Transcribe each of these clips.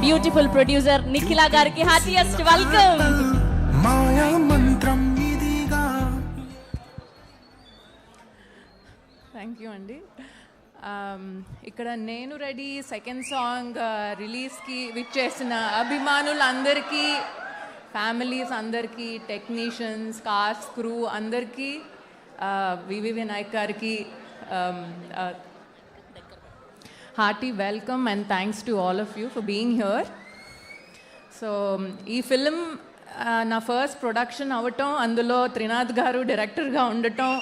Beautiful producer Nikhila గారికి heartiest welcome. మాయా మంత్రం ఇదిగా. థ్యాంక్ యూ అండి. ఇక్కడ నేను రెడీ సెకండ్ సాంగ్ రిలీజ్కి విచ్చేసిన అభిమానులందరికీ, ఫ్యామిలీస్ అందరికీ, టెక్నీషియన్స్, కాస్ట్, క్రూ అందరికీ, వివి వినాయక్ గారికి hearty welcome and thanks to all of you for being here. So ఈ ఫిలిం నా ఫస్ట్ ప్రొడక్షన్ అవ్వటం, అందులో త్రినాథ్ గారు డైరెక్టర్గా ఉండటం,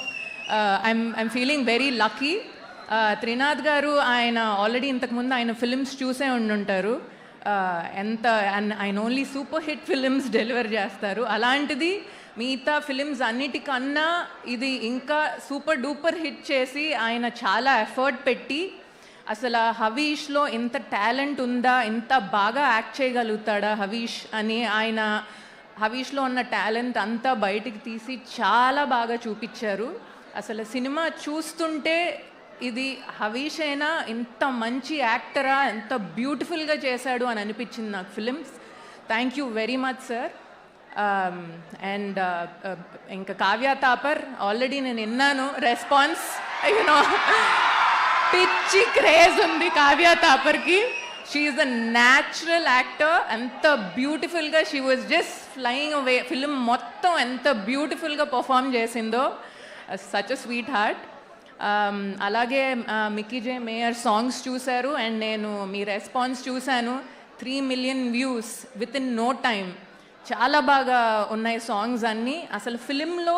I'm feeling very lucky. Trinath గారు ఆయన ఆల్రెడీ ఇంతకుముందు ఆయన ఫిలిమ్స్ చూసే ఉండుంటారు. ఆయన only super hit films deliver చేస్తారు. అలాంటిది మిగతా ఫిలిమ్స్ అన్నిటికన్నా ఇది ఇంకా సూపర్ డూపర్ హిట్ చేసి ఆయన చాలా ఎఫర్ట్ పెట్టి, అసలు హవీష్లో ఇంత టాలెంట్ ఉందా, ఇంత బాగా యాక్ట్ చేయగలుగుతాడా హవీష్ అని ఆయన హవీష్లో ఉన్న టాలెంట్ అంతా బయటికి తీసి చాలా బాగా చూపించారు. అసలు సినిమా చూస్తుంటే ఇది హవీష్ అయినా ఇంత మంచి యాక్టరా, ఎంత బ్యూటిఫుల్గా చేశాడు అని అనిపించింది నాకు films. Thank you very much sir. And ఇంకా కావ్య తాపర్ ఆల్రెడీ నేను విన్నాను రెస్పాన్స్, యూనో పిచ్చి క్రేజ్ ఉంది కావ్య తాపర్కి. She is a natural actor. ఎంత బ్యూటిఫుల్గా she was just flying away. Film మొత్తం ఎంత బ్యూటిఫుల్గా పర్ఫామ్ చేసిందో, సచ్ అ స్వీట్ హార్ట్. అలాగే మిక్కీ జే మేయర్ సాంగ్స్ చూశారు అండ్ నేను మీ రెస్పాన్స్ చూశాను. 3 million views within no time. చాలా బాగా ఉన్నాయి సాంగ్స్ అన్నీ. అసలు ఫిలింలో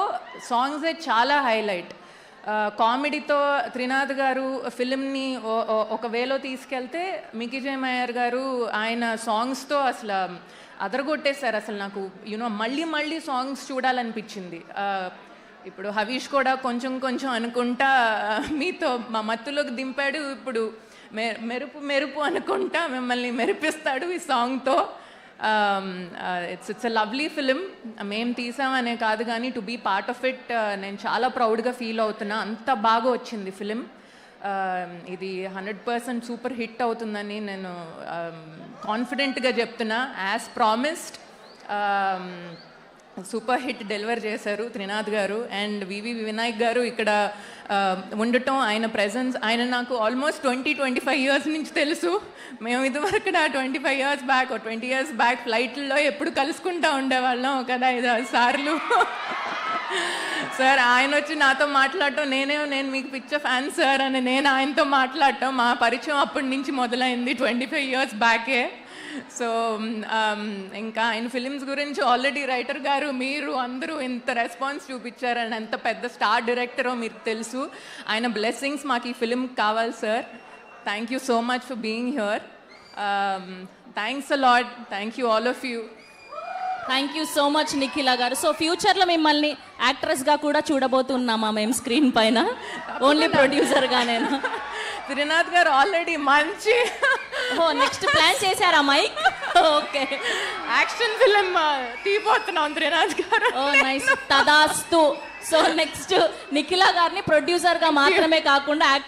సాంగ్సే చాలా హైలైట్. కామెడీతో త్రినాథ్ గారు ఫిలింని ఒక వేలో తీసుకెళ్తే, మిక్కీ జే మేయర్ గారు ఆయన సాంగ్స్తో అసలు అదరగొట్టేశారు. అసలు నాకు మళ్ళీ మళ్ళీ సాంగ్స్ చూడాలనిపించింది. ఇప్పుడు హవీష్ కూడా కొంచెం కొంచెం అనుకుంటా మీతో మా మత్తులోకి దింపాడు. ఇప్పుడు మెరుపు మెరుపు అనుకుంటా మిమ్మల్ని మెరిపిస్తాడు ఈ సాంగ్తో. It's a lovely film. మేము తీసామనే కాదు కానీ to be part of it నేను చాలా ప్రౌడ్గా ఫీల్ అవుతున్నా. అంత బాగా వచ్చింది ఫిలిం. ఇది 100% సూపర్ హిట్ అవుతుందని నేను కాన్ఫిడెంట్గా చెప్తున్నా. As promised super hit deliver చేశారు త్రినాథ్ గారు. అండ్ వివి వినాయక్ గారు ఇక్కడ ఉండటం, ఆయన ప్రెజెన్స్, ఆయన నాకు ఆల్మోస్ట్ 20-25 ఇయర్స్ నుంచి తెలుసు. మేము ఇదివరకు 25 ఇయర్స్ బ్యాక్, 20 ఇయర్స్ బ్యాక్ ఫ్లైట్లో ఎప్పుడు కలుసుకుంటూ ఉండేవాళ్ళం కదా 5-6 సార్లు. సార్ ఆయన వచ్చి నాతో మాట్లాడటం, నేను మీకు పిక్చర్ ఫ్యాన్ సార్ అని నేను ఆయనతో మాట్లాడటం, మా పరిచయం అప్పటి నుంచి మొదలైంది 25 ఇయర్స్ బ్యాకే. సో ఇంకా ఆయన ఫిలిమ్స్ గురించి ఆల్రెడీ రైటర్ గారు, మీరు అందరూ ఇంత రెస్పాన్స్ చూపించారని, ఎంత పెద్ద స్టార్ డైరెక్టరో మీకు తెలుసు. ఆయన బ్లెస్సింగ్స్ మాకు ఈ ఫిలిం కావాలి sir. Thank you so much for being here. Thanks a lot. Thank you all of you. Thank you so much Nikhila గారు. సో ఫ్యూచర్లో మిమ్మల్ని యాక్ట్రెస్గా కూడా చూడబోతున్నామా మేము స్క్రీన్ పైన, ఓన్లీ ప్రొడ్యూసర్గా? నేను త్రినాథ్ గారు ఆల్రెడీ మంచి నెక్స్ట్ ప్లాన్ చేశారా మైక్? ఓకే, యాక్షన్ ఫిలిం తీపోతున్నాం త్రినాథ్ గారు. ఓ నైస్, తదాస్తు. సో నెక్స్ట్ నిఖిల గారిని ప్రొడ్యూసర్గా మాత్రమే కాకుండా యాక్టర్